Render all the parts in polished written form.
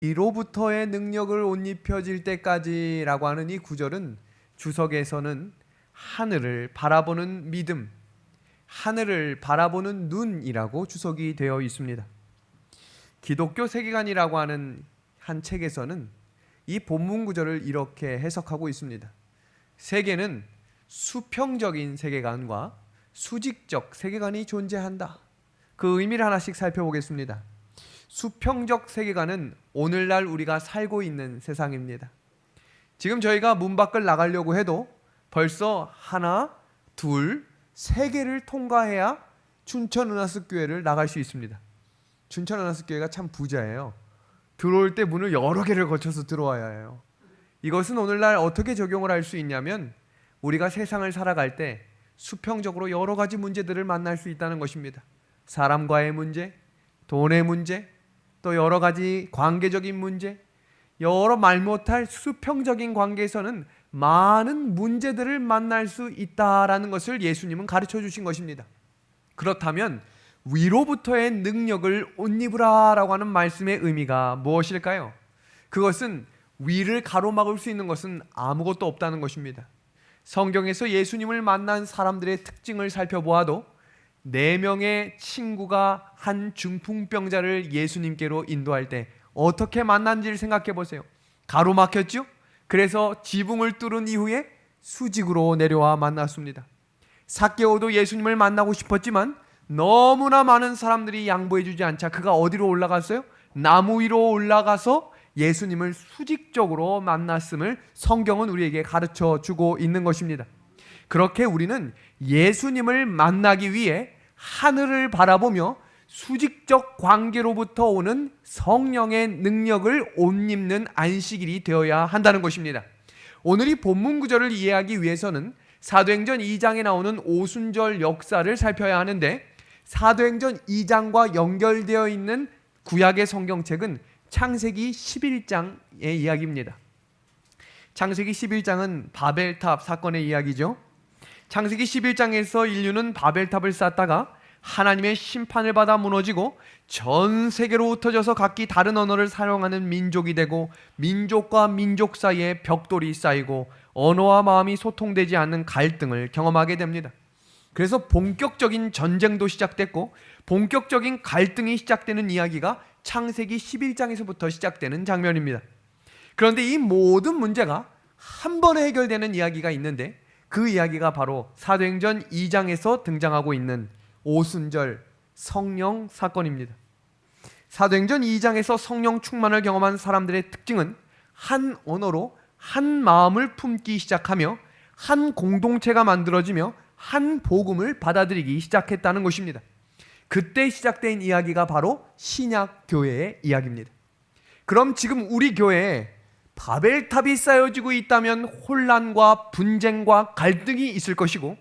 이로부터의 능력을 옷 입혀질 때까지라고 하는 이 구절은 주석에서는 하늘을 바라보는 믿음, 하늘을 바라보는 눈이라고 주석이 되어 있습니다. 기독교 세계관이라고 하는 한 책에서는 이 본문 구절을 이렇게 해석하고 있습니다. 세계는 수평적인 세계관과 수직적 세계관이 존재한다. 그 의미를 하나씩 살펴보겠습니다. 수평적 세계관은 오늘날 우리가 살고 있는 세상입니다. 지금 저희가 문 밖을 나가려고 해도 벌써 하나, 둘, 세 개를 통과해야 춘천은하숙교회를 나갈 수 있습니다. 춘천은하숙교회가 참 부자예요. 들어올 때 문을 여러 개를 거쳐서 들어와야 해요. 이것은 오늘날 어떻게 적용을 할 수 있냐면 우리가 세상을 살아갈 때 수평적으로 여러 가지 문제들을 만날 수 있다는 것입니다. 사람과의 문제, 돈의 문제, 또 여러 가지 관계적인 문제, 여러 말 못할 수평적인 관계에서는 많은 문제들을 만날 수 있다라는 것을 예수님은 가르쳐 주신 것입니다. 그렇다면 위로부터의 능력을 옷 입으라라고 하는 말씀의 의미가 무엇일까요? 그것은 위를 가로막을 수 있는 것은 아무것도 없다는 것입니다. 성경에서 예수님을 만난 사람들의 특징을 살펴보아도 4명의 친구가 한 중풍병자를 예수님께로 인도할 때 어떻게 만난지를 생각해 보세요. 가로막혔죠? 그래서 지붕을 뚫은 이후에 수직으로 내려와 만났습니다. 삭개오도 예수님을 만나고 싶었지만 너무나 많은 사람들이 양보해 주지 않자 그가 어디로 올라갔어요? 나무 위로 올라가서 예수님을 수직적으로 만났음을 성경은 우리에게 가르쳐 주고 있는 것입니다. 그렇게 우리는 예수님을 만나기 위해 하늘을 바라보며 수직적 관계로부터 오는 성령의 능력을 옷 입는 안식일이 되어야 한다는 것입니다. 오늘 이 본문 구절을 이해하기 위해서는 사도행전 2장에 나오는 오순절 역사를 살펴야 하는데, 사도행전 2장과 연결되어 있는 구약의 성경책은 창세기 11장의 이야기입니다. 창세기 11장은 바벨탑 사건의 이야기죠. 창세기 11장에서 인류는 바벨탑을 쌓다가 하나님의 심판을 받아 무너지고 전 세계로 흩어져서 각기 다른 언어를 사용하는 민족이 되고, 민족과 민족 사이에 벽돌이 쌓이고 언어와 마음이 소통되지 않는 갈등을 경험하게 됩니다. 그래서 본격적인 전쟁도 시작됐고 본격적인 갈등이 시작되는 이야기가 창세기 11장에서부터 시작되는 장면입니다. 그런데 이 모든 문제가 한 번에 해결되는 이야기가 있는데, 그 이야기가 바로 사도행전 2장에서 등장하고 있는 오순절 성령 사건입니다. 사도행전 2장에서 성령 충만을 경험한 사람들의 특징은 한 언어로 한 마음을 품기 시작하며 한 공동체가 만들어지며 한 복음을 받아들이기 시작했다는 것입니다. 그때 시작된 이야기가 바로 신약 교회의 이야기입니다. 그럼 지금 우리 교회에 바벨탑이 쌓여지고 있다면 혼란과 분쟁과 갈등이 있을 것이고,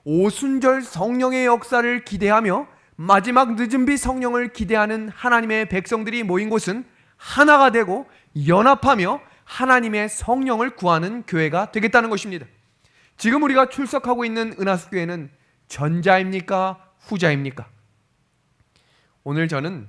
오순절 성령의 역사를 기대하며 마지막 늦은비 성령을 기대하는 하나님의 백성들이 모인 곳은 하나가 되고 연합하며 하나님의 성령을 구하는 교회가 되겠다는 것입니다. 지금 우리가 출석하고 있는 은하숙교회는 전자입니까? 후자입니까? 오늘 저는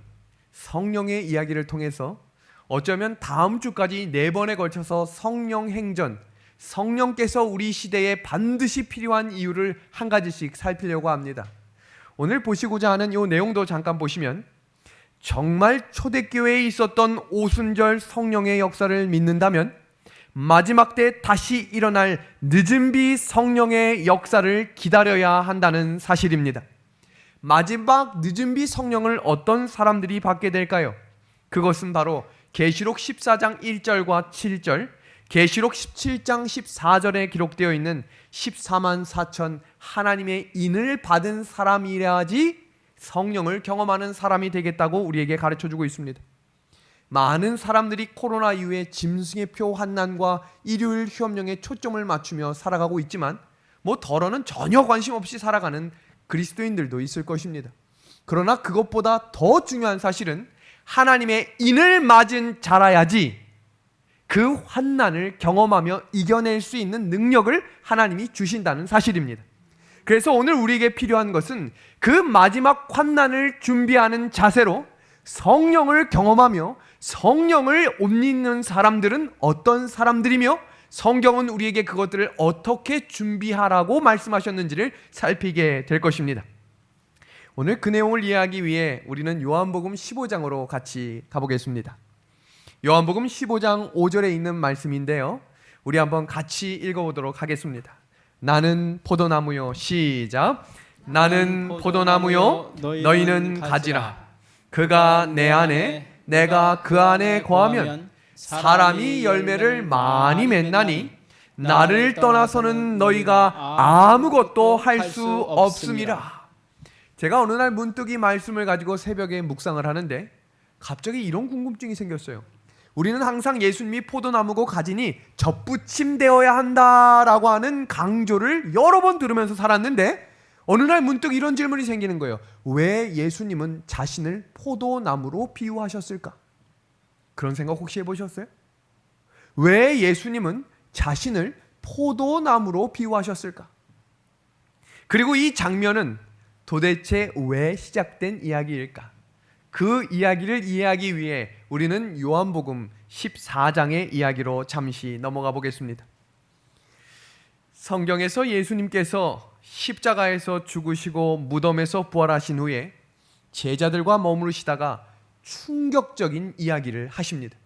성령의 이야기를 통해서 어쩌면 다음 주까지 4번에 걸쳐서 성령 행전, 성령께서 우리 시대에 반드시 필요한 이유를 한 가지씩 살피려고 합니다. 오늘 보시고자 하는 이 내용도 잠깐 보시면, 정말 초대교회에 있었던 오순절 성령의 역사를 믿는다면 마지막 때 다시 일어날 늦은비 성령의 역사를 기다려야 한다는 사실입니다. 마지막 늦은비 성령을 어떤 사람들이 받게 될까요? 그것은 바로 계시록 14장 1절과 7절, 계시록 17장 14절에 기록되어 있는 14만 4천 하나님의 인을 받은 사람이라야지 성령을 경험하는 사람이 되겠다고 우리에게 가르쳐주고 있습니다. 많은 사람들이 코로나 이후에 짐승의 표 환난과 일요일 휴업령에 초점을 맞추며 살아가고 있지만 덜어는 전혀 관심 없이 살아가는 그리스도인들도 있을 것입니다. 그러나 그것보다 더 중요한 사실은 하나님의 인을 맞은 자라야지 그 환난을 경험하며 이겨낼 수 있는 능력을 하나님이 주신다는 사실입니다. 그래서 오늘 우리에게 필요한 것은 그 마지막 환난을 준비하는 자세로 성령을 경험하며 성령을 옷 입는 사람들은 어떤 사람들이며 성경은 우리에게 그것들을 어떻게 준비하라고 말씀하셨는지를 살피게 될 것입니다. 오늘 그 내용을 이해하기 위해 우리는 요한복음 15장으로 같이 가보겠습니다. 요한복음 15장 5절에 있는 말씀인데요, 우리 한번 같이 읽어보도록 하겠습니다. 나는 포도나무요, 시작. 나는 포도나무요, 너희는 가지라. 그가 내 안에, 내가 그 안에 거하면 사람이 열매를 많이 맺나니 나를 떠나서는 너희가 아무것도 할 수 없음이라. 제가 어느 날 문득 이 말씀을 가지고 새벽에 묵상을 하는데 갑자기 이런 궁금증이 생겼어요. 우리는 항상 예수님이 포도나무고 가지니 접붙임되어야 한다라고 하는 강조를 여러 번 들으면서 살았는데 어느 날 문득 이런 질문이 생기는 거예요. 왜 예수님은 자신을 포도나무로 비유하셨을까? 그런 생각 혹시 해보셨어요? 왜 예수님은 자신을 포도나무로 비유하셨을까? 그리고 이 장면은 도대체 왜 시작된 이야기일까? 그 이야기를 이해하기 위해 우리는 요한복음 14장의 이야기로 잠시 넘어가 보겠습니다. 성경에서 예수님께서 십자가에서 죽으시고 무덤에서 부활하신 후에 제자들과 머무르시다가 충격적인 이야기를 하십니다.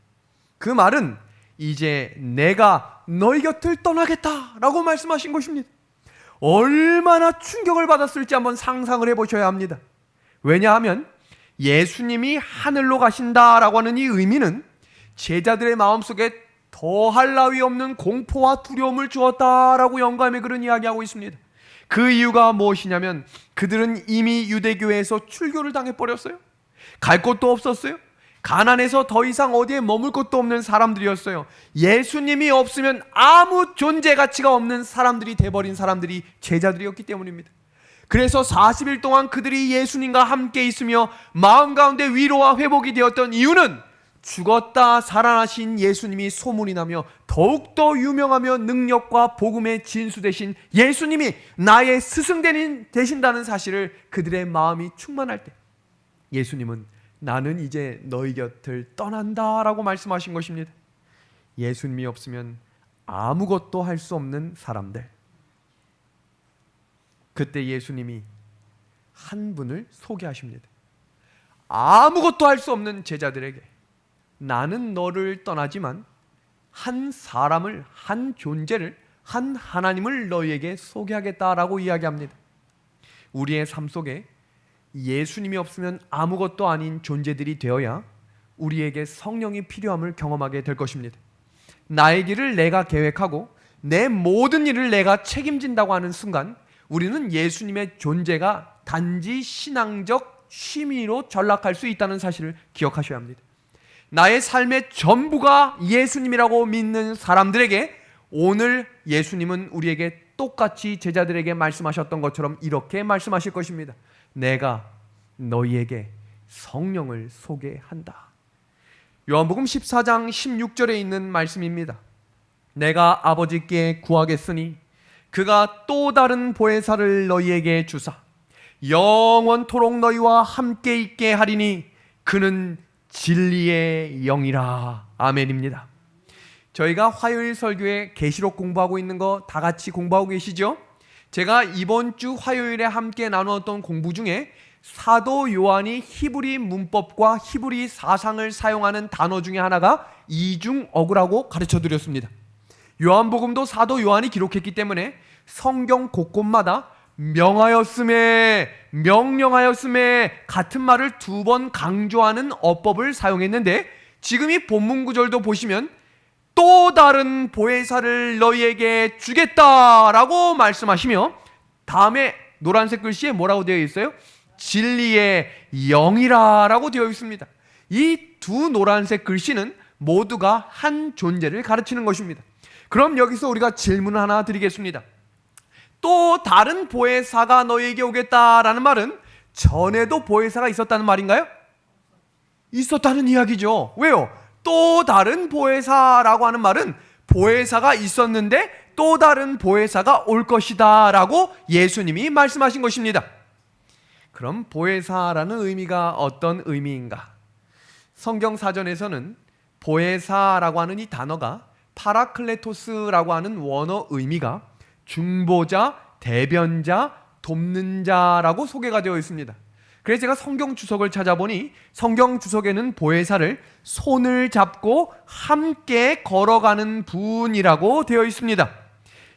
그 말은 이제 내가 너희 곁을 떠나겠다라고 말씀하신 것입니다. 얼마나 충격을 받았을지 한번 상상을 해보셔야 합니다. 왜냐하면 예수님이 하늘로 가신다라고 하는 이 의미는 제자들의 마음속에 더할 나위 없는 공포와 두려움을 주었다라고 영감의 글은 이야기하고 있습니다. 그 이유가 무엇이냐면 그들은 이미 유대교회에서 출교를 당해버렸어요. 갈 곳도 없었어요. 가난해서 더 이상 어디에 머물 곳도 없는 사람들이었어요. 예수님이 없으면 아무 존재 가치가 없는 사람들이 돼버린 사람들이 제자들이었기 때문입니다. 그래서 40일 동안 그들이 예수님과 함께 있으며 마음 가운데 위로와 회복이 되었던 이유는 죽었다 살아나신 예수님이 소문이 나며 더욱더 유명하며 능력과 복음의 진수 되신 예수님이 나의 스승 되신다는 사실을 그들의 마음이 충만할 때 예수님은 나는 이제 너희 곁을 떠난다 라고 말씀하신 것입니다. 예수님이 없으면 아무것도 할 수 없는 사람들. 그때 예수님이 한 분을 소개하십니다. 아무것도 할 수 없는 제자들에게 나는 너를 떠나지만 한 사람을, 한 존재를, 한 하나님을 너희에게 소개하겠다라고 이야기합니다. 우리의 삶 속에 예수님이 없으면 아무것도 아닌 존재들이 되어야 우리에게 성령이 필요함을 경험하게 될 것입니다. 나의 길을 내가 계획하고 내 모든 일을 내가 책임진다고 하는 순간 우리는 예수님의 존재가 단지 신앙적 취미로 전락할 수 있다는 사실을 기억하셔야 합니다. 나의 삶의 전부가 예수님이라고 믿는 사람들에게 오늘 예수님은 우리에게 똑같이 제자들에게 말씀하셨던 것처럼 이렇게 말씀하실 것입니다. 내가 너희에게 성령을 소개한다. 요한복음 14장 16절에 있는 말씀입니다. 내가 아버지께 구하겠으니 그가 또 다른 보혜사를 너희에게 주사 영원토록 너희와 함께 있게 하리니 그는 진리의 영이라. 아멘입니다. 저희가 화요일 설교에 계시록 공부하고 있는 거 다 같이 공부하고 계시죠? 제가 이번 주 화요일에 함께 나누었던 공부 중에 사도 요한이 히브리 문법과 히브리 사상을 사용하는 단어 중에 하나가 이중어구라고 가르쳐 드렸습니다. 요한복음도 사도 요한이 기록했기 때문에 성경 곳곳마다 명하였음에, 명령하였음에 같은 말을 두 번 강조하는 어법을 사용했는데 지금 이 본문 구절도 보시면 또 다른 보혜사를 너희에게 주겠다라고 말씀하시며 다음에 노란색 글씨에 뭐라고 되어 있어요? 진리의 영이라 라고 되어 있습니다. 이 두 노란색 글씨는 모두가 한 존재를 가르치는 것입니다. 그럼 여기서 우리가 질문을 하나 드리겠습니다. 또 다른 보혜사가 너희에게 오겠다라는 말은 전에도 보혜사가 있었다는 말인가요? 있었다는 이야기죠. 왜요? 또 다른 보혜사라고 하는 말은 보혜사가 있었는데 또 다른 보혜사가 올 것이다 라고 예수님이 말씀하신 것입니다. 그럼 보혜사라는 의미가 어떤 의미인가? 성경 사전에서는 보혜사라고 하는 이 단어가 파라클레토스라고 하는 원어 의미가 중보자, 대변자, 돕는 자라고 소개가 되어 있습니다. 그래서 제가 성경 주석을 찾아보니 성경 주석에는 보혜사를 손을 잡고 함께 걸어가는 분이라고 되어 있습니다.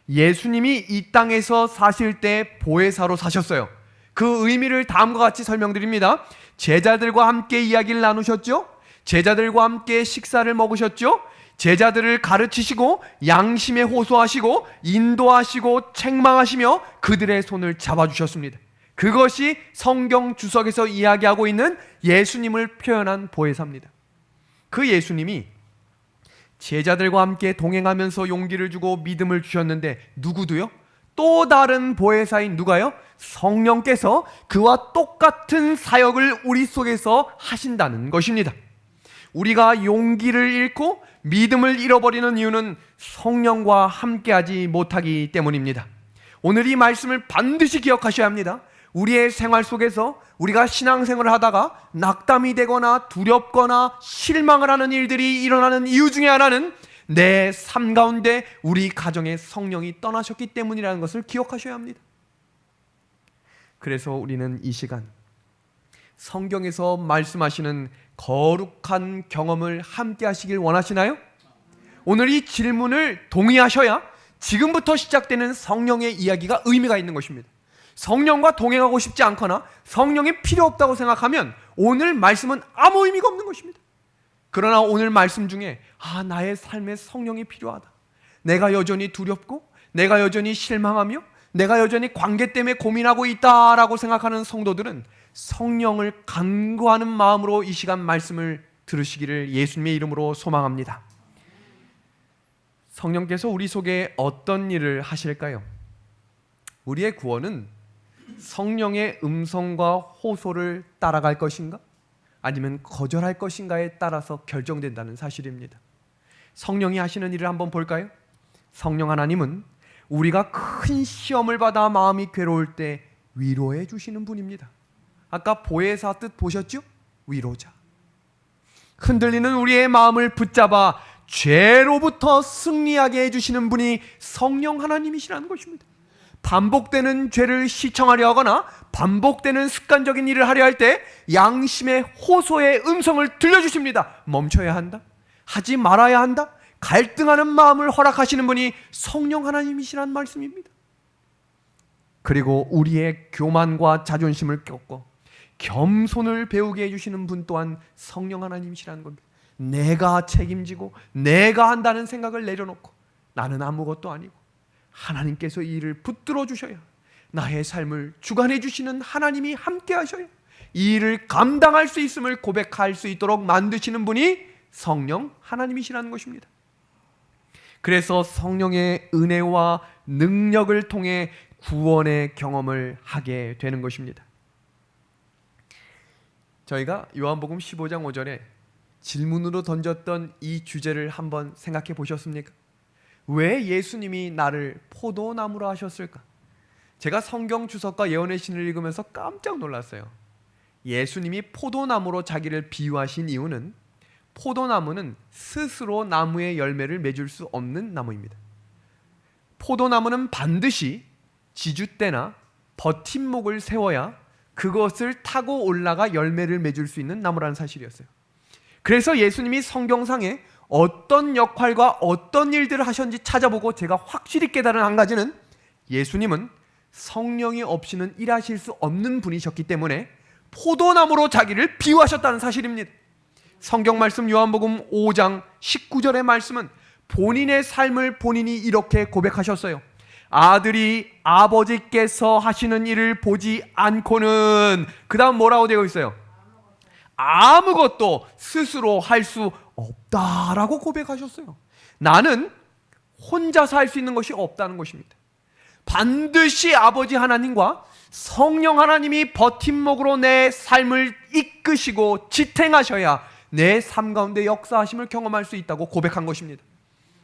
예수님이 이 땅에서 사실 때 보혜사로 사셨어요. 그 의미를 다음과 같이 설명드립니다. 제자들과 함께 이야기를 나누셨죠? 제자들과 함께 식사를 먹으셨죠? 제자들을 가르치시고 양심에 호소하시고 인도하시고 책망하시며 그들의 손을 잡아주셨습니다. 그것이 성경 주석에서 이야기하고 있는 예수님을 표현한 보혜사입니다. 그 예수님이 제자들과 함께 동행하면서 용기를 주고 믿음을 주셨는데 누구도요? 또 다른 보혜사인 누가요? 성령께서 그와 똑같은 사역을 우리 속에서 하신다는 것입니다. 우리가 용기를 잃고 믿음을 잃어버리는 이유는 성령과 함께하지 못하기 때문입니다. 오늘 이 말씀을 반드시 기억하셔야 합니다. 우리의 생활 속에서 우리가 신앙생활을 하다가 낙담이 되거나 두렵거나 실망을 하는 일들이 일어나는 이유 중에 하나는 내 삶 가운데 우리 가정에 성령이 떠나셨기 때문이라는 것을 기억하셔야 합니다. 그래서 우리는 이 시간 성경에서 말씀하시는 거룩한 경험을 함께 하시길 원하시나요? 오늘 이 질문을 동의하셔야 지금부터 시작되는 성령의 이야기가 의미가 있는 것입니다. 성령과 동행하고 싶지 않거나 성령이 필요 없다고 생각하면 오늘 말씀은 아무 의미가 없는 것입니다. 그러나 오늘 말씀 중에 나의 삶에 성령이 필요하다, 내가 여전히 두렵고 내가 여전히 실망하며 내가 여전히 관계 때문에 고민하고 있다라고 생각하는 성도들은 성령을 간구하는 마음으로 이 시간 말씀을 들으시기를 예수님의 이름으로 소망합니다. 성령께서 우리 속에 어떤 일을 하실까요? 우리의 구원은 성령의 음성과 호소를 따라갈 것인가? 아니면 거절할 것인가에 따라서 결정된다는 사실입니다. 성령이 하시는 일을 한번 볼까요? 성령 하나님은 우리가 큰 시험을 받아 마음이 괴로울 때 위로해 주시는 분입니다. 아까 보혜사 뜻 보셨죠? 위로자. 흔들리는 우리의 마음을 붙잡아 죄로부터 승리하게 해주시는 분이 성령 하나님이시라는 것입니다. 반복되는 죄를 시청하려 하거나 반복되는 습관적인 일을 하려 할 때 양심의 호소의 음성을 들려주십니다. 멈춰야 한다, 하지 말아야 한다, 갈등하는 마음을 허락하시는 분이 성령 하나님이시란 말씀입니다. 그리고 우리의 교만과 자존심을 꺾고 겸손을 배우게 해주시는 분 또한 성령 하나님이시라는 겁니다. 내가 책임지고 내가 한다는 생각을 내려놓고 나는 아무것도 아니고 하나님께서 이 일을 붙들어 주셔야, 나의 삶을 주관해 주시는 하나님이 함께 하셔야 이 일을 감당할 수 있음을 고백할 수 있도록 만드시는 분이 성령 하나님이시라는 것입니다. 그래서 성령의 은혜와 능력을 통해 구원의 경험을 하게 되는 것입니다. 저희가 요한복음 15장 5절에 질문으로 던졌던 이 주제를 한번 생각해 보셨습니까? 왜 예수님이 나를 포도나무로 하셨을까? 제가 성경 주석과 예언의 신을 읽으면서 깜짝 놀랐어요. 예수님이 포도나무로 자기를 비유하신 이유는 포도나무는 스스로 나무의 열매를 맺을 수 없는 나무입니다. 포도나무는 반드시 지주대나 버팀목을 세워야 그것을 타고 올라가 열매를 맺을 수 있는 나무라는 사실이었어요. 그래서 예수님이 성경상에 어떤 역할과 어떤 일들을 하셨는지 찾아보고 제가 확실히 깨달은 한 가지는 예수님은 성령이 없이는 일하실 수 없는 분이셨기 때문에 포도나무로 자기를 비유하셨다는 사실입니다. 성경 말씀 요한복음 5장 19절의 말씀은 본인의 삶을 본인이 이렇게 고백하셨어요. 아들이 아버지께서 하시는 일을 보지 않고는, 그 다음 뭐라고 되어 있어요? 아무것도 스스로 할 수 없다라고 고백하셨어요. 나는 혼자서 할 수 있는 것이 없다는 것입니다. 반드시 아버지 하나님과 성령 하나님이 버팀목으로 내 삶을 이끄시고 지탱하셔야 내 삶 가운데 역사하심을 경험할 수 있다고 고백한 것입니다.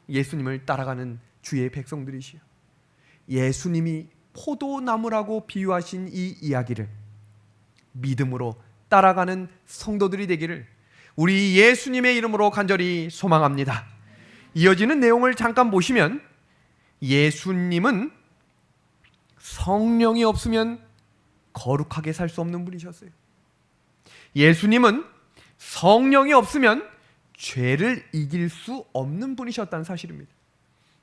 예수님을 따라가는 주의 백성들이시여, 예수님이 포도나무라고 비유하신 이 이야기를 믿음으로 따라가는 성도들이 되기를 우리 예수님의 이름으로 간절히 소망합니다. 이어지는 내용을 잠깐 보시면 예수님은 성령이 없으면 거룩하게 살 수 없는 분이셨어요. 예수님은 성령이 없으면 죄를 이길 수 없는 분이셨다는 사실입니다.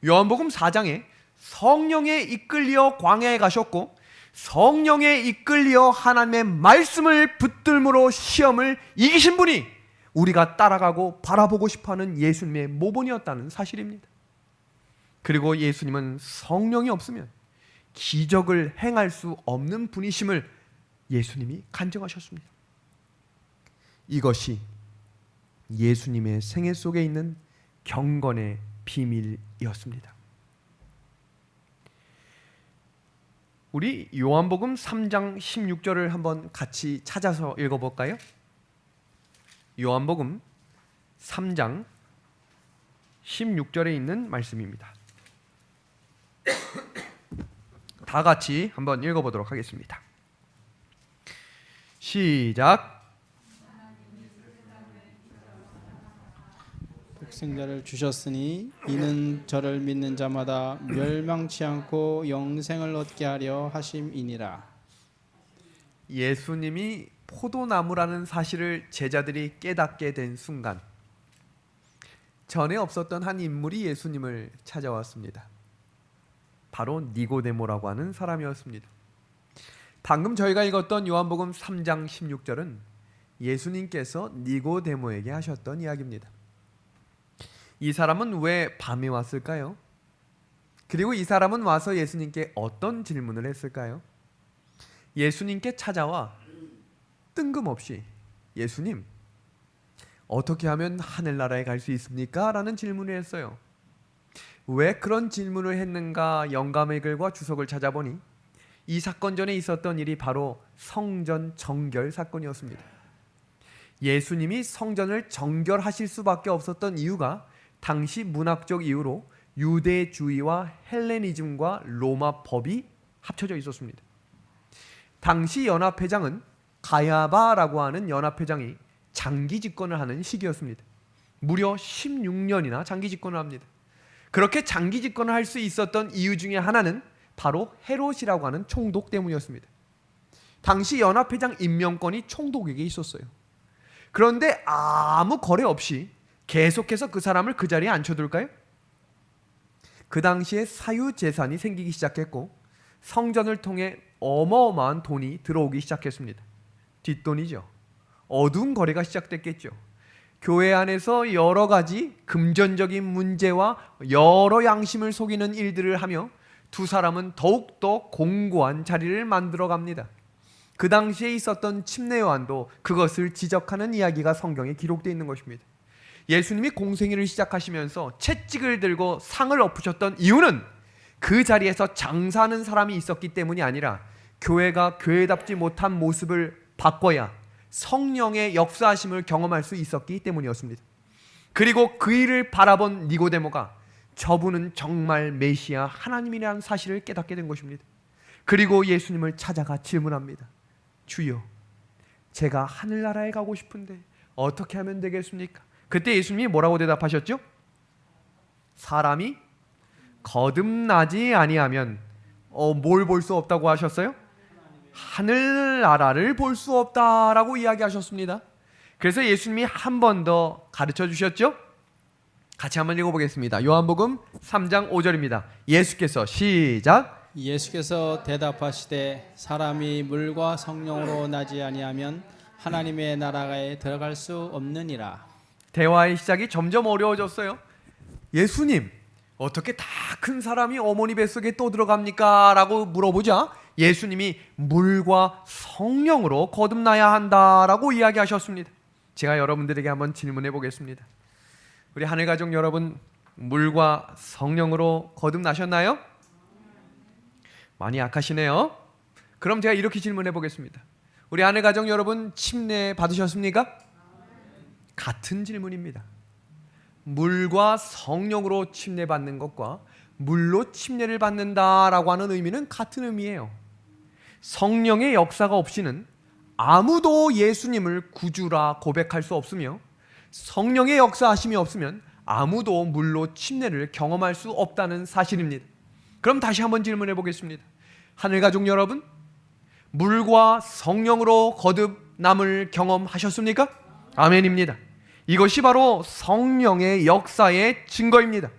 요한복음 4장에 성령에 이끌려 광야에 가셨고 성령에 이끌려 하나님의 말씀을 붙들므로 시험을 이기신 분이 우리가 따라가고 바라보고 싶어하는 예수님의 모본이었다는 사실입니다. 그리고 예수님은 성령이 없으면 기적을 행할 수 없는 분이심을 예수님이 간증하셨습니다. 이것이 예수님의 생애 속에 있는 경건의 비밀이었습니다. 우리 요한복음 3장 16절을 한번 같이 찾아서 읽어볼까요? 요한복음 3장 16절에 있는 말씀입니다. 다 같이 한번 읽어보도록 하겠습니다. 시작. 독생자를 주셨으니 이는 저를 믿는 자마다 멸망치 않고 영생을 얻게 하려 하심이니라. 예수님이 포도나무라는 사실을 제자들이 깨닫게 된 순간 전에 없었던 한 인물이 예수님을 찾아왔습니다. 바로 니고데모라고 하는 사람이었습니다. 방금 저희가 읽었던 요한복음 3장 16절은 예수님께서 니고데모에게 하셨던 이야기입니다. 이 사람은 왜 밤에 왔을까요? 그리고 이 사람은 와서 예수님께 어떤 질문을 했을까요? 예수님께 찾아와 뜬금없이 예수님, 어떻게 하면 하늘나라에 갈 수 있습니까? 라는 질문을 했어요. 왜 그런 질문을 했는가 영감의 글과 주석을 찾아보니 이 사건 전에 있었던 일이 바로 성전 정결 사건이었습니다. 예수님이 성전을 정결하실 수밖에 없었던 이유가 당시 문학적 이유로 유대주의와 헬레니즘과 로마 법이 합쳐져 있었습니다. 당시 연합회장은 가야바라고 하는 연합회장이 장기 집권을 하는 시기였습니다. 무려 16년이나 장기 집권을 합니다. 그렇게 장기 집권을 할 수 있었던 이유 중에 하나는 바로 헤롯이라고 하는 총독 때문이었습니다. 당시 연합회장 임명권이 총독에게 있었어요. 그런데 아무 거래 없이 계속해서 그 사람을 그 자리에 앉혀둘까요? 그 당시에 사유재산이 생기기 시작했고 성전을 통해 어마어마한 돈이 들어오기 시작했습니다. 뒷돈이죠. 어두운 거래가 시작됐겠죠. 교회 안에서 여러 가지 금전적인 문제와 여러 양심을 속이는 일들을 하며 두 사람은 더욱더 공고한 자리를 만들어 갑니다. 그 당시에 있었던 침례요한도 그것을 지적하는 이야기가 성경에 기록되어 있는 것입니다. 예수님이 공생애를 시작하시면서 채찍을 들고 상을 엎으셨던 이유는 그 자리에서 장사하는 사람이 있었기 때문이 아니라 교회가 교회답지 못한 모습을 바꿔야 성령의 역사하심을 경험할 수 있었기 때문이었습니다. 그리고 그 일을 바라본 니고데모가 저분은 정말 메시아 하나님이라는 사실을 깨닫게 된 것입니다. 그리고 예수님을 찾아가 질문합니다. 주여, 제가 하늘나라에 가고 싶은데 어떻게 하면 되겠습니까? 그때 예수님이 뭐라고 대답하셨죠? 사람이 거듭나지 아니하면 뭘 볼 수 없다고 하셨어요? 하늘나라를 볼 수 없다라고 이야기하셨습니다. 그래서 예수님이 한 번 더 가르쳐 주셨죠? 같이 한번 읽어보겠습니다. 요한복음 3장 5절입니다. 예수께서 시작. 예수께서 대답하시되 사람이 물과 성령으로 나지 아니하면 하나님의 나라에 들어갈 수 없느니라. 대화의 시작이 점점 어려워졌어요. 예수님, 어떻게 다 큰 사람이 어머니 뱃속에 또 들어갑니까? 라고 물어보자 예수님이 물과 성령으로 거듭나야 한다라고 이야기하셨습니다. 제가 여러분들에게 한번 질문해 보겠습니다. 우리 하늘가족 여러분, 물과 성령으로 거듭나셨나요? 많이 약하시네요. 그럼 제가 이렇게 질문해 보겠습니다. 우리 하늘가족 여러분, 침례 받으셨습니까? 같은 질문입니다. 물과 성령으로 침례받는 것과 물로 침례를 받는다라고 하는 의미는 같은 의미예요. 성령의 역사가 없이는 아무도 예수님을 구주라 고백할 수 없으며 성령의 역사하심이 없으면 아무도 물로 침례를 경험할 수 없다는 사실입니다. 그럼 다시 한번 질문해 보겠습니다. 하늘가족 여러분, 물과 성령으로 거듭남을 경험하셨습니까? 아멘입니다. 이것이 바로 성령의 역사의 증거입니다.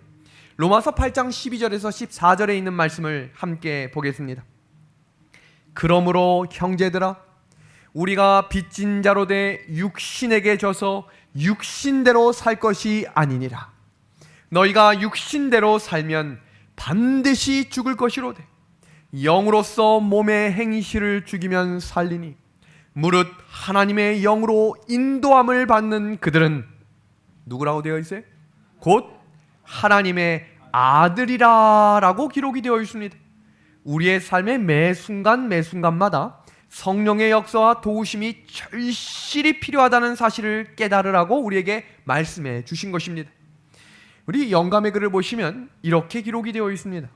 로마서 8장 12절에서 14절에 있는 말씀을 함께 보겠습니다. 그러므로 형제들아, 우리가 빚진 자로 돼 육신에게 져서 육신대로 살 것이 아니니라. 너희가 육신대로 살면 반드시 죽을 것이로되 영으로서 몸의 행실을 죽이면 살리니 무릇 하나님의 영으로 인도함을 받는 그들은 누구라고 되어 있어요? 곧 하나님의 아들이라 라고 기록이 되어 있습니다. 우리의 삶의 매 순간마다 성령의 역사와 도우심이 절실히 필요하다는 사실을 깨달으라고 우리에게 말씀해 주신 것입니다. 우리 영감의 글을 보시면 이렇게 기록이 되어 있습니다.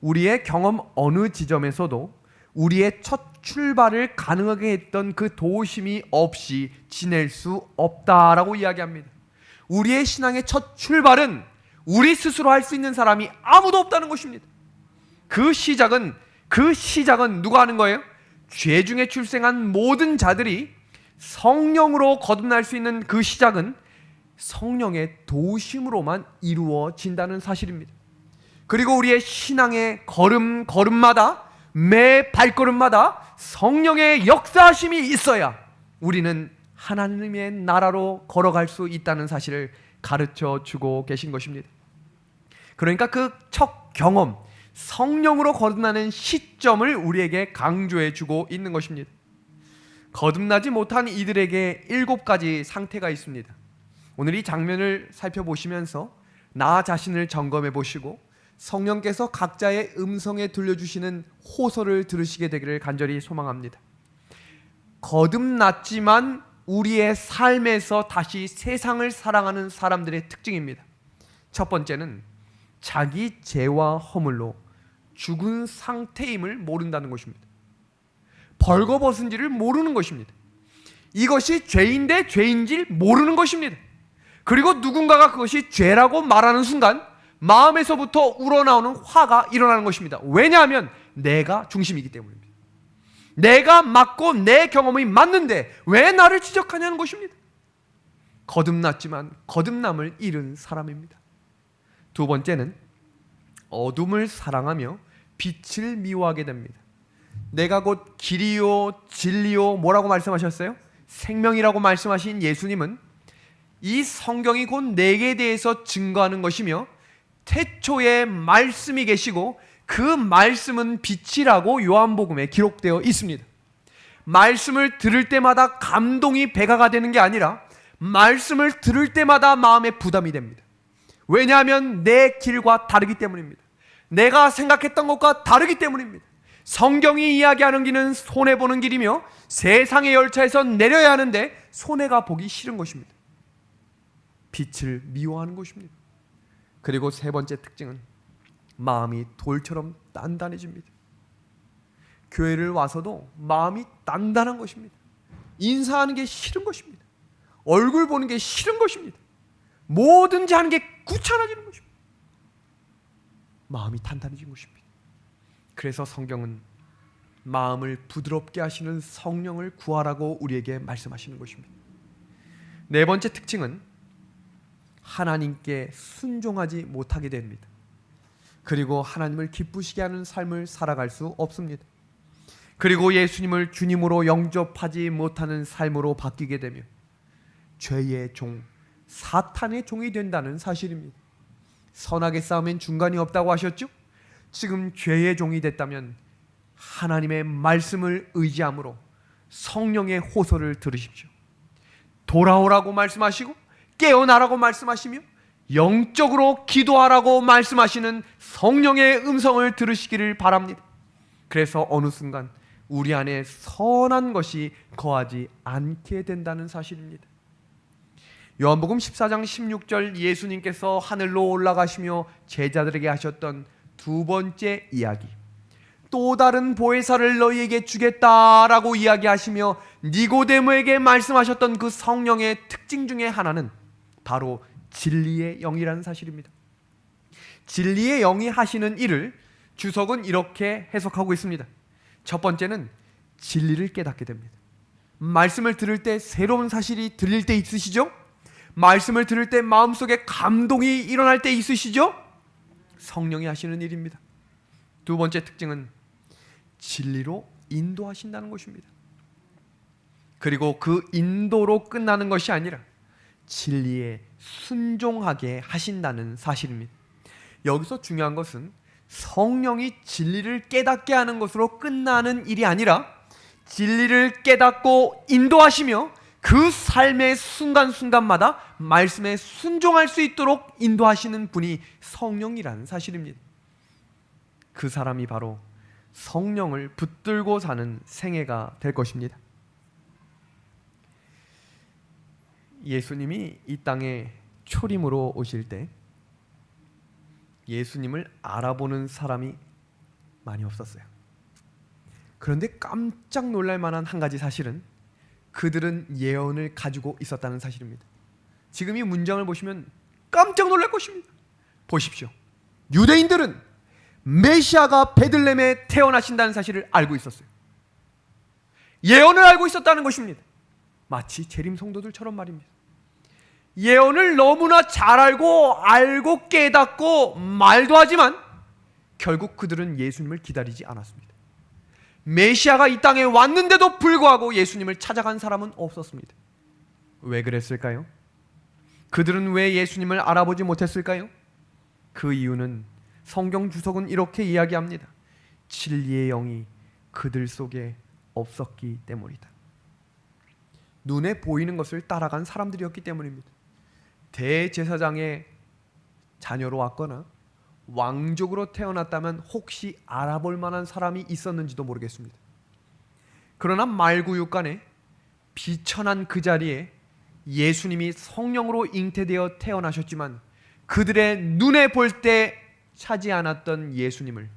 우리의 경험 어느 지점에서도 우리의 첫 출발을 가능하게 했던 그 도우심이 없이 지낼 수 없다라고 이야기합니다. 우리의 신앙의 첫 출발은 우리 스스로 할 수 있는 사람이 아무도 없다는 것입니다. 그 시작은 누가 하는 거예요? 죄 중에 출생한 모든 자들이 성령으로 거듭날 수 있는 그 시작은 성령의 도우심으로만 이루어진다는 사실입니다. 그리고 우리의 신앙의 걸음마다, 매 발걸음마다 성령의 역사하심이 있어야 우리는 하나님의 나라로 걸어갈 수 있다는 사실을 가르쳐 주고 계신 것입니다. 그러니까 그 첫 경험, 성령으로 거듭나는 시점을 우리에게 강조해 주고 있는 것입니다. 거듭나지 못한 이들에게 7가지 상태가 있습니다. 오늘 이 장면을 살펴보시면서 나 자신을 점검해 보시고 성령께서 각자의 음성에 들려주시는 호소를 들으시게 되기를 간절히 소망합니다. 거듭났지만 우리의 삶에서 다시 세상을 사랑하는 사람들의 특징입니다. 첫 번째는 자기 죄와 허물로 죽은 상태임을 모른다는 것입니다. 벌거벗은지를 모르는 것입니다. 이것이 죄인데 죄인지를 모르는 것입니다. 그리고 누군가가 그것이 죄라고 말하는 순간 마음에서부터 우러나오는 화가 일어나는 것입니다. 왜냐하면 내가 중심이기 때문입니다. 내가 맞고 내 경험이 맞는데 왜 나를 지적하냐는 것입니다. 거듭났지만 거듭남을 잃은 사람입니다. 두 번째는 어둠을 사랑하며 빛을 미워하게 됩니다. 내가 곧 길이요 진리요 뭐라고 말씀하셨어요? 생명이라고 말씀하신 예수님은 이 성경이 곧 내게 대해서 증거하는 것이며 태초에 말씀이 계시고 그 말씀은 빛이라고 요한복음에 기록되어 있습니다. 말씀을 들을 때마다 감동이 배가가 되는 게 아니라 말씀을 들을 때마다 마음에 부담이 됩니다. 왜냐하면 내 길과 다르기 때문입니다. 내가 생각했던 것과 다르기 때문입니다. 성경이 이야기하는 길은 손해보는 길이며 세상의 열차에서 내려야 하는데 손해가 보기 싫은 것입니다. 빛을 미워하는 것입니다. 그리고 세 번째 특징은 마음이 돌처럼 단단해집니다. 교회를 와서도 마음이 단단한 것입니다. 인사하는 게 싫은 것입니다. 얼굴 보는 게 싫은 것입니다. 뭐든지 하는 게 귀찮아지는 것입니다. 마음이 단단해진 것입니다. 그래서 성경은 마음을 부드럽게 하시는 성령을 구하라고 우리에게 말씀하시는 것입니다. 네 번째 특징은 하나님께 순종하지 못하게 됩니다. 그리고 하나님을 기쁘시게 하는 삶을 살아갈 수 없습니다. 그리고 예수님을 주님으로 영접하지 못하는 삶으로 바뀌게 되며 죄의 종, 사탄의 종이 된다는 사실입니다. 선악의 싸움엔 중간이 없다고 하셨죠? 지금 죄의 종이 됐다면 하나님의 말씀을 의지함으로 성령의 호소를 들으십시오. 돌아오라고 말씀하시고 깨어나라고 말씀하시며 영적으로 기도하라고 말씀하시는 성령의 음성을 들으시기를 바랍니다. 그래서 어느 순간 우리 안에 선한 것이 거하지 않게 된다는 사실입니다. 요한복음 14장 16절 예수님께서 하늘로 올라가시며 제자들에게 하셨던 두 번째 이야기, 또 다른 보혜사를 너희에게 주겠다라고 이야기하시며 니고데모에게 말씀하셨던 그 성령의 특징 중에 하나는 바로 진리의 영이라는 사실입니다. 진리의 영이 하시는 일을 주석은 이렇게 해석하고 있습니다. 첫 번째는 진리를 깨닫게 됩니다. 말씀을 들을 때 새로운 사실이 들릴 때 있으시죠? 말씀을 들을 때 마음속에 감동이 일어날 때 있으시죠? 성령이 하시는 일입니다. 두 번째 특징은 진리로 인도하신다는 것입니다. 그리고 그 인도로 끝나는 것이 아니라 진리에 순종하게 하신다는 사실입니다. 여기서 중요한 것은 성령이 진리를 깨닫게 하는 것으로 끝나는 일이 아니라 진리를 깨닫고 인도하시며 그 삶의 순간순간마다 말씀에 순종할 수 있도록 인도하시는 분이 성령이라는 사실입니다. 그 사람이 바로 성령을 붙들고 사는 생애가 될 것입니다. 예수님이 이 땅에 초림으로 오실 때 예수님을 알아보는 사람이 많이 없었어요. 그런데 깜짝 놀랄 만한 한 가지 사실은 그들은 예언을 가지고 있었다는 사실입니다. 지금 이 문장을 보시면 깜짝 놀랄 것입니다. 보십시오. 유대인들은 메시아가 베들레헴에 태어나신다는 사실을 알고 있었어요. 예언을 알고 있었다는 것입니다. 마치 재림 성도들처럼 말입니다. 예언을 너무나 잘 알고 깨닫고 말도 하지만 결국 그들은 예수님을 기다리지 않았습니다. 메시아가 이 땅에 왔는데도 불구하고 예수님을 찾아간 사람은 없었습니다. 왜 그랬을까요? 그들은 왜 예수님을 알아보지 못했을까요? 그 이유는 성경 주석은 이렇게 이야기합니다. 진리의 영이 그들 속에 없었기 때문이다. 눈에 보이는 것을 따라간 사람들이었기 때문입니다. 대제사장의 자녀로 왔거나 왕족으로 태어났다면 혹시 알아볼 만한 사람이 있었는지도 모르겠습니다. 그러나 말구육간에 비천한 그 자리에 예수님이 성령으로 잉태되어 태어나셨지만 그들의 눈에 볼 때 차지 않았던 예수님을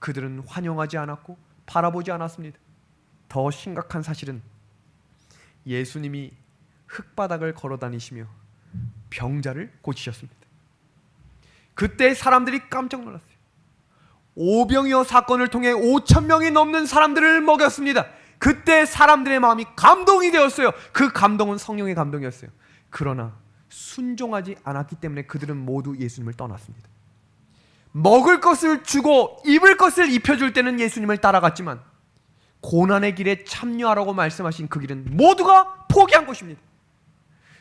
그들은 환영하지 않았고 바라보지 않았습니다. 더 심각한 사실은 예수님이 흙바닥을 걸어다니시며 병자를 고치셨습니다. 그때 사람들이 깜짝 놀랐어요. 오병이어 사건을 통해 5,000명이 넘는 사람들을 먹였습니다. 그때 사람들의 마음이 감동이 되었어요. 그 감동은 성령의 감동이었어요. 그러나 순종하지 않았기 때문에 그들은 모두 예수님을 떠났습니다. 먹을 것을 주고 입을 것을 입혀줄 때는 예수님을 따라갔지만 고난의 길에 참여하라고 말씀하신 그 길은 모두가 포기한 것입니다.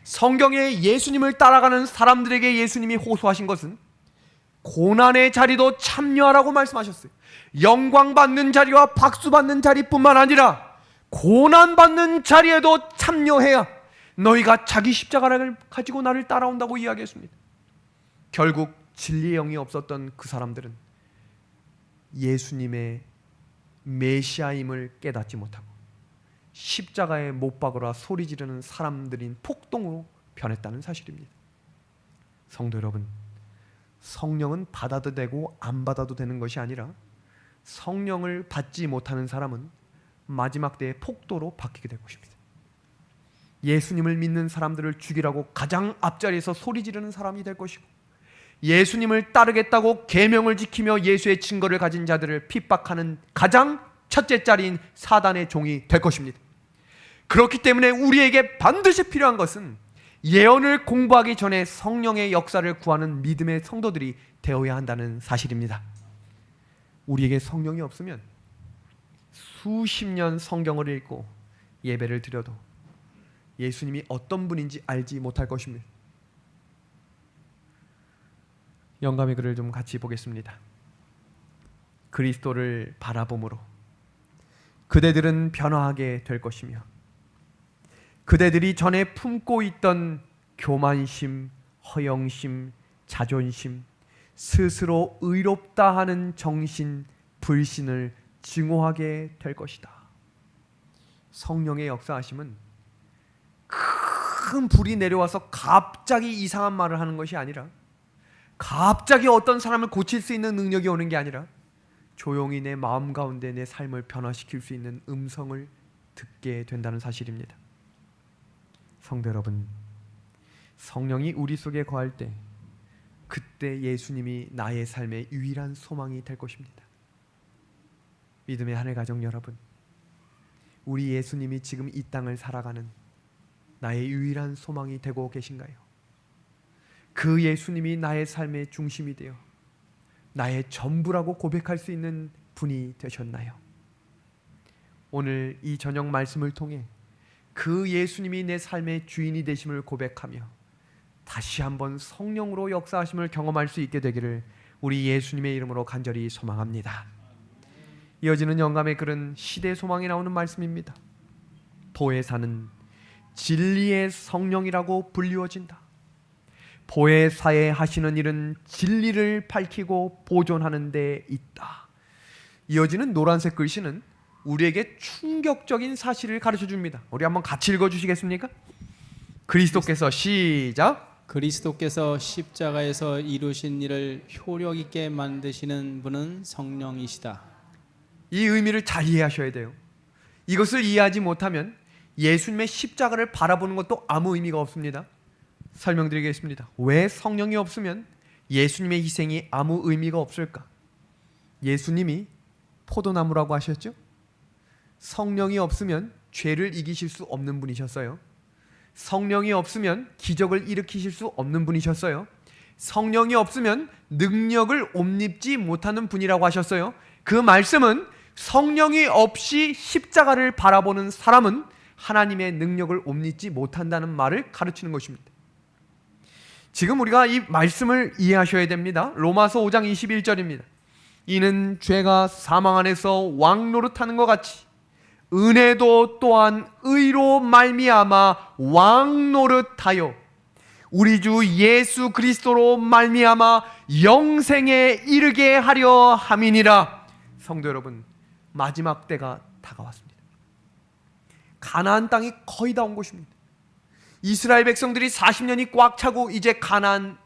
성경에 예수님을 따라가는 사람들에게 예수님이 호소하신 것은 고난의 자리도 참여하라고 말씀하셨어요. 영광 받는 자리와 박수 받는 자리뿐만 아니라 고난 받는 자리에도 참여해야 너희가 자기 십자가를 가지고 나를 따라온다고 이야기했습니다. 결국 진리의 영이 없었던 그 사람들은 예수님의 메시아임을 깨닫지 못하고 십자가에 못 박으라 소리 지르는 사람들인 폭동으로 변했다는 사실입니다. 성도 여러분, 성령은 받아도 되고 안 받아도 되는 것이 아니라 성령을 받지 못하는 사람은 마지막 때의 폭도로 바뀌게 될 것입니다. 예수님을 믿는 사람들을 죽이라고 가장 앞자리에서 소리 지르는 사람이 될 것이고 예수님을 따르겠다고 계명을 지키며 예수의 증거를 가진 자들을 핍박하는 가장 첫째 자리인 사단의 종이 될 것입니다. 그렇기 때문에 우리에게 반드시 필요한 것은 예언을 공부하기 전에 성령의 역사를 구하는 믿음의 성도들이 되어야 한다는 사실입니다. 우리에게 성령이 없으면 수십 년 성경을 읽고 예배를 드려도 예수님이 어떤 분인지 알지 못할 것입니다. 영감의 글을 좀 같이 보겠습니다. 그리스도를 바라봄으로 그대들은 변화하게 될 것이며 그대들이 전에 품고 있던 교만심, 허영심, 자존심, 스스로 의롭다 하는 정신, 불신을 증오하게 될 것이다. 성령의 역사하심은 큰 불이 내려와서 갑자기 이상한 말을 하는 것이 아니라 갑자기 어떤 사람을 고칠 수 있는 능력이 오는 게 아니라 조용히 내 마음 가운데 내 삶을 변화시킬 수 있는 음성을 듣게 된다는 사실입니다. 성도 여러분, 성령이 우리 속에 거할 때 그때 예수님이 나의 삶의 유일한 소망이 될 것입니다. 믿음의 하늘 가족 여러분, 우리 예수님이 지금 이 땅을 살아가는 나의 유일한 소망이 되고 계신가요? 그 예수님이 나의 삶의 중심이 되어 나의 전부라고 고백할 수 있는 분이 되셨나요? 오늘 이 저녁 말씀을 통해 그 예수님이 내 삶의 주인이 되심을 고백하며 다시 한번 성령으로 역사하심을 경험할 수 있게 되기를 우리 예수님의 이름으로 간절히 소망합니다. 이어지는 영감의 글은 시대 소망이 나오는 말씀입니다. 보혜사는 진리의 성령이라고 불리워진다. 보혜사에 하시는 일은 진리를 밝히고 보존하는 데 있다. 이어지는 노란색 글씨는 우리에게 충격적인 사실을 가르쳐 줍니다. 우리 한번 같이 읽어 주시겠습니까? 그리스도께서 시작. 그리스도께서 십자가에서 이루신 일을 효력 있게 만드시는 분은 성령이시다. 이 의미를 잘 이해하셔야 돼요. 이것을 이해하지 못하면 예수님의 십자가를 바라보는 것도 아무 의미가 없습니다. 설명드리겠습니다. 왜 성령이 없으면 예수님의 희생이 아무 의미가 없을까? 예수님이 포도나무라고 하셨죠? 성령이 없으면 죄를 이기실 수 없는 분이셨어요. 성령이 없으면 기적을 일으키실 수 없는 분이셨어요. 성령이 없으면 능력을 옴입지 못하는 분이라고 하셨어요. 그 말씀은 성령이 없이 십자가를 바라보는 사람은 하나님의 능력을 옴입지 못한다는 말을 가르치는 것입니다. 지금 우리가 이 말씀을 이해하셔야 됩니다. 로마서 5장 21절입니다. 이는 죄가 사망 안에서 왕노릇하는 것 같이 은혜도 또한 의로 말미암아 왕노릇하여 우리 주 예수 그리스도로 말미암아 영생에 이르게 하려 함이니라. 성도 여러분, 마지막 때가 다가왔습니다. 가나안 땅이 거의 다 온 것입니다. 이스라엘 백성들이 40년이 꽉 차고 이제 가나안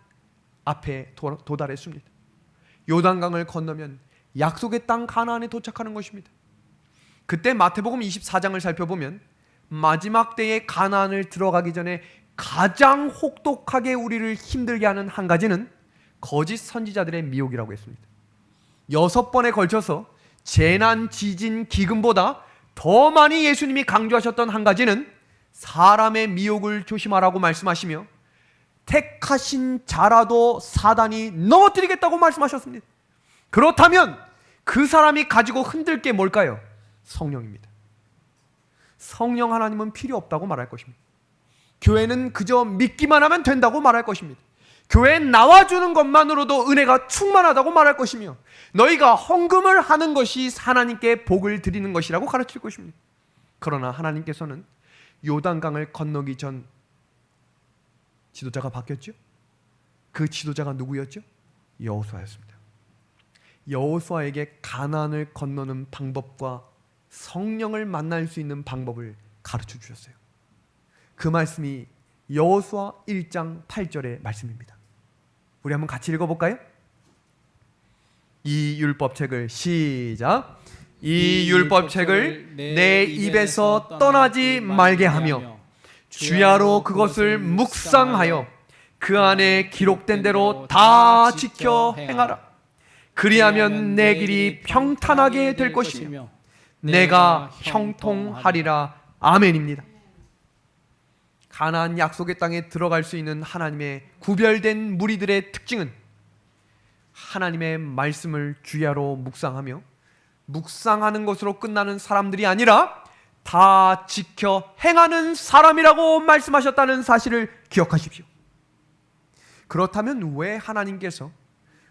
앞에 도달했습니다. 요단강을 건너면 약속의 땅 가나안에 도착하는 것입니다. 그때 마태복음 24장을 살펴보면 마지막 때에 가나안을 들어가기 전에 가장 혹독하게 우리를 힘들게 하는 한 가지는 거짓 선지자들의 미혹이라고 했습니다. 6번에 걸쳐서 재난, 지진, 기근보다 더 많이 예수님이 강조하셨던 한 가지는 사람의 미혹을 조심하라고 말씀하시며 택하신 자라도 사단이 넘어뜨리겠다고 말씀하셨습니다. 그렇다면 그 사람이 가지고 흔들 게 뭘까요? 성령입니다. 성령 하나님은 필요 없다고 말할 것입니다. 교회는 그저 믿기만 하면 된다고 말할 것입니다. 교회에 나와주는 것만으로도 은혜가 충만하다고 말할 것이며 너희가 헌금을 하는 것이 하나님께 복을 드리는 것이라고 가르칠 것입니다. 그러나 하나님께서는 요단강을 건너기 전 지도자가 바뀌었죠. 그 지도자가 누구였죠? 여호수아였습니다. 여호수아에게 가나안을 건너는 방법과 성령을 만날 수 있는 방법을 가르쳐 주셨어요. 그 말씀이 여호수아 1장 8절의 말씀입니다. 우리 한번 같이 읽어볼까요? 이 율법책을 시작. 이 율법책을 내 입에서 떠나지 말게 하며 주야로 그것을 묵상하여 그 안에 기록된 대로 다 지켜 행하라. 그리하면 내 길이 평탄하게 될 것이며 내가 형통하리라. 아멘입니다. 가나안 약속의 땅에 들어갈 수 있는 하나님의 구별된 무리들의 특징은 하나님의 말씀을 주야로 묵상하며 묵상하는 것으로 끝나는 사람들이 아니라 다 지켜 행하는 사람이라고 말씀하셨다는 사실을 기억하십시오. 그렇다면 왜 하나님께서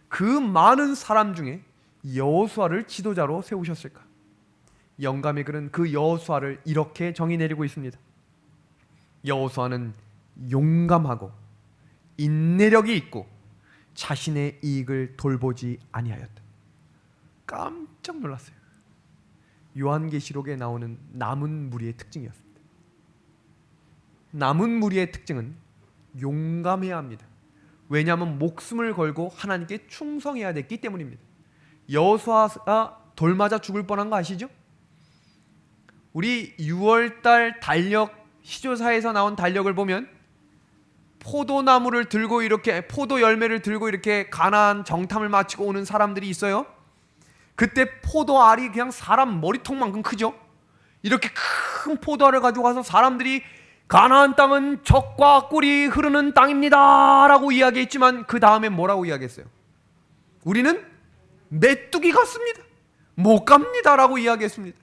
그 많은 사람 중에 여호수아를 지도자로 세우셨을까? 영감의 글은 그 여호수아를 이렇게 정의 내리고 있습니다. 여호수아는 용감하고 인내력이 있고 자신의 이익을 돌보지 아니하였다. 깜짝 놀랐어요. 요한계시록에 나오는 남은 무리의 특징이었습니다. 남은 무리의 특징은 용감해야 합니다. 왜냐하면 목숨을 걸고 하나님께 충성해야 됐기 때문입니다. 여호수아가 돌 맞아 죽을 뻔한 거 아시죠? 우리 6월달 달력 시조사에서 나온 달력을 보면 포도나무를 들고 이렇게 포도 열매를 들고 이렇게 가나안 정탐을 마치고 오는 사람들이 있어요. 그때 포도알이 그냥 사람 머리통만큼 크죠. 이렇게 큰 포도알을 가지고 가서 사람들이 가나안 땅은 젖과 꿀이 흐르는 땅입니다 라고 이야기했지만 그 다음에 뭐라고 이야기했어요? 우리는 메뚜기 같습니다, 못 갑니다 라고 이야기했습니다.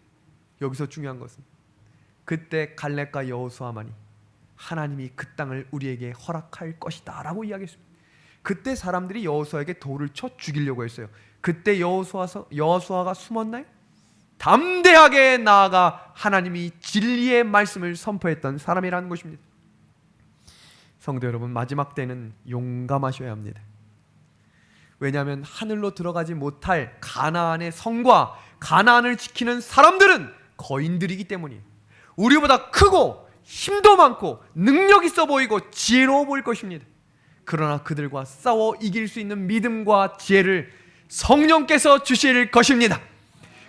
여기서 중요한 것은 그때 갈렙과 여호수아만이 하나님이 그 땅을 우리에게 허락할 것이다 라고 이야기했습니다. 그때 사람들이 여호수아에게 돌을 쳐 죽이려고 했어요. 그때 여호수아가 숨었나요? 담대하게 나아가 하나님이 진리의 말씀을 선포했던 사람이라는 것입니다. 성도 여러분, 마지막 때는 용감하셔야 합니다. 왜냐하면 하늘로 들어가지 못할 가나안의 성과 가나안을 지키는 사람들은 거인들이기 때문이에요. 우리보다 크고 힘도 많고 능력 있어 보이고 지혜로워 보일 것입니다. 그러나 그들과 싸워 이길 수 있는 믿음과 지혜를 성령께서 주실 것입니다.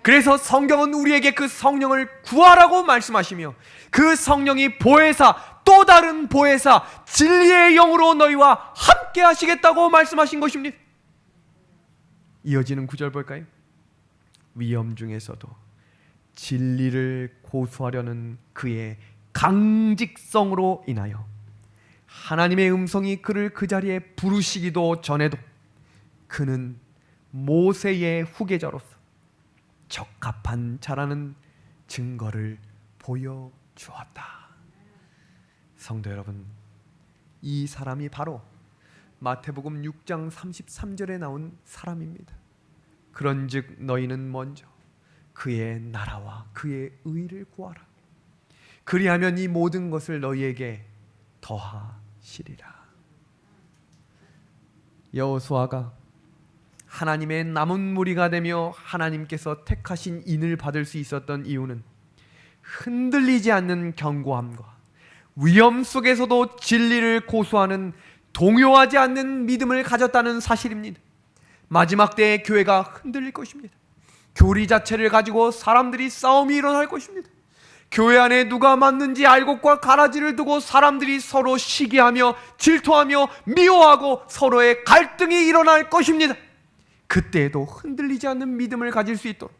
그래서 성경은 우리에게 그 성령을 구하라고 말씀하시며 그 성령이 보혜사, 또 다른 보혜사, 진리의 영으로 너희와 함께 하시겠다고 말씀하신 것입니다. 이어지는 구절 볼까요? 위험 중에서도 진리를 고수하려는 그의 강직성으로 인하여 하나님의 음성이 그를 그 자리에 부르시기도 전에도 그는 모세의 후계자로서 적합한 자라는 증거를 보여주었다. 성도 여러분, 이 사람이 바로 마태복음 6장 33절에 나온 사람입니다. 그런즉 너희는 먼저 그의 나라와 그의 의를 구하라. 그리하면 이 모든 것을 너희에게 더하시리라. 여호수아가 하나님의 남은 무리가 되며 하나님께서 택하신 인을 받을 수 있었던 이유는 흔들리지 않는 견고함과 위험 속에서도 진리를 고수하는 동요하지 않는 믿음을 가졌다는 사실입니다. 마지막 때에 교회가 흔들릴 것입니다. 교리 자체를 가지고 사람들이 싸움이 일어날 것입니다. 교회 안에 누가 맞는지 알곡과 가라지를 두고 사람들이 서로 시기하며 질투하며 미워하고 서로의 갈등이 일어날 것입니다. 그때에도 흔들리지 않는 믿음을 가질 수 있도록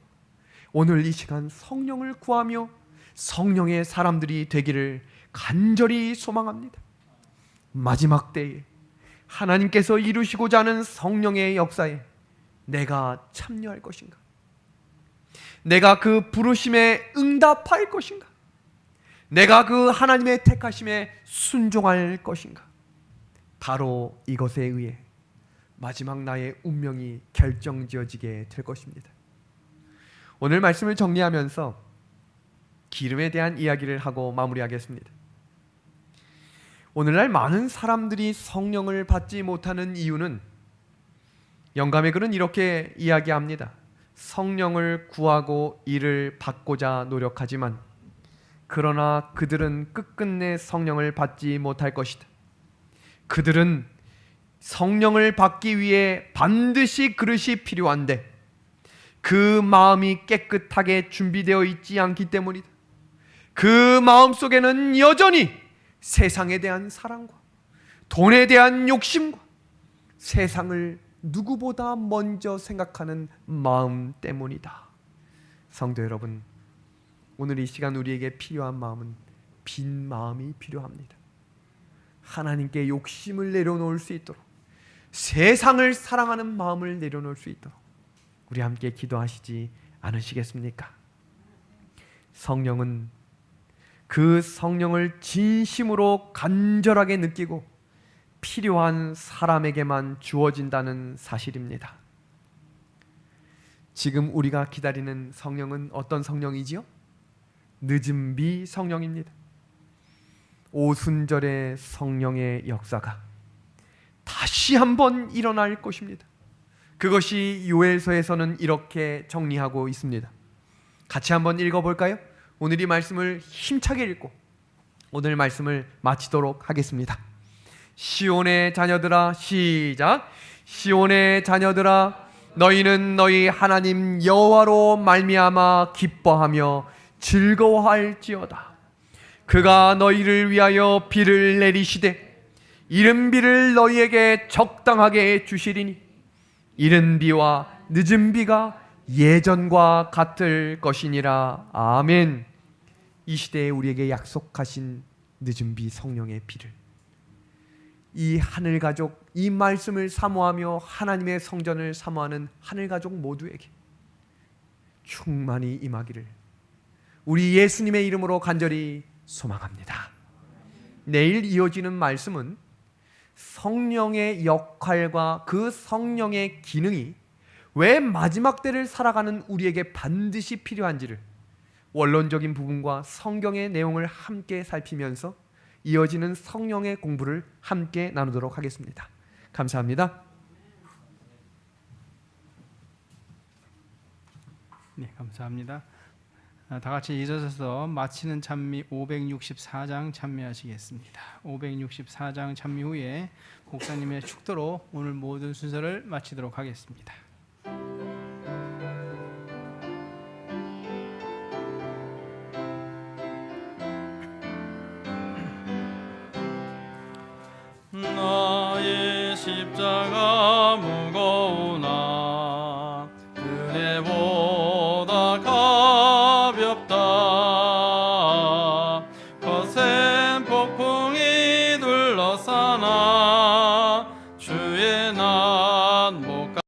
오늘 이 시간 성령을 구하며 성령의 사람들이 되기를 간절히 소망합니다. 마지막 때에 하나님께서 이루시고자 하는 성령의 역사에 내가 참여할 것인가? 내가 그 부르심에 응답할 것인가? 내가 그 하나님의 택하심에 순종할 것인가? 바로 이것에 의해 마지막 나의 운명이 결정지어지게 될 것입니다. 오늘 말씀을 정리하면서 기름에 대한 이야기를 하고 마무리하겠습니다. 오늘날 많은 사람들이 성령을 받지 못하는 이유는 영감의 글은 이렇게 이야기합니다. 성령을 구하고 이를 받고자 노력하지만 그러나 그들은 끝끝내 성령을 받지 못할 것이다. 그들은 성령을 받기 위해 반드시 그릇이 필요한데 그 마음이 깨끗하게 준비되어 있지 않기 때문이다. 그 마음 속에는 여전히 세상에 대한 사랑과 돈에 대한 욕심과 세상을 누구보다 먼저 생각하는 마음 때문이다. 성도 여러분, 오늘 이 시간 우리에게 필요한 마음은 빈 마음이 필요합니다. 하나님께 욕심을 내려놓을 수 있도록 세상을 사랑하는 마음을 내려놓을 수 있도록 우리 함께 기도하시지 않으시겠습니까? 성령은 그 성령을 진심으로 간절하게 느끼고 필요한 사람에게만 주어진다는 사실입니다. 지금 우리가 기다리는 성령은 어떤 성령이지요? 늦은 비 성령입니다. 오순절의 성령의 역사가 다시 한번 일어날 것입니다. 그것이 요엘서에서는 이렇게 정리하고 있습니다. 같이 한번 읽어볼까요? 오늘 이 말씀을 힘차게 읽고 오늘 말씀을 마치도록 하겠습니다. 시온의 자녀들아, 시작. 시온의 자녀들아, 너희는 너희 하나님 여호와로 말미암아 기뻐하며 즐거워할지어다. 그가 너희를 위하여 비를 내리시되 이른 비를 너희에게 적당하게 주시리니 이른 비와 늦은 비가 예전과 같을 것이니라. 아멘. 이 시대에 우리에게 약속하신 늦은 비 성령의 비를 이 하늘 가족, 이 말씀을 사모하며 하나님의 성전을 사모하는 하늘 가족 모두에게 충만히 임하기를 우리 예수님의 이름으로 간절히 소망합니다. 내일 이어지는 말씀은 성령의 역할과 그 성령의 기능이 왜 마지막 때를 살아가는 우리에게 반드시 필요한지를 원론적인 부분과 성경의 내용을 함께 살피면서 이어지는 성령의 공부를 함께 나누도록 하겠습니다. 감사합니다. 네, 감사합니다. 다 같이 일어서서 마치는 찬미 564장 찬미하시겠습니다. 564장 찬미 후에 목사님의 축도로 오늘 모든 순서를 마치도록 하겠습니다. 나의 십자가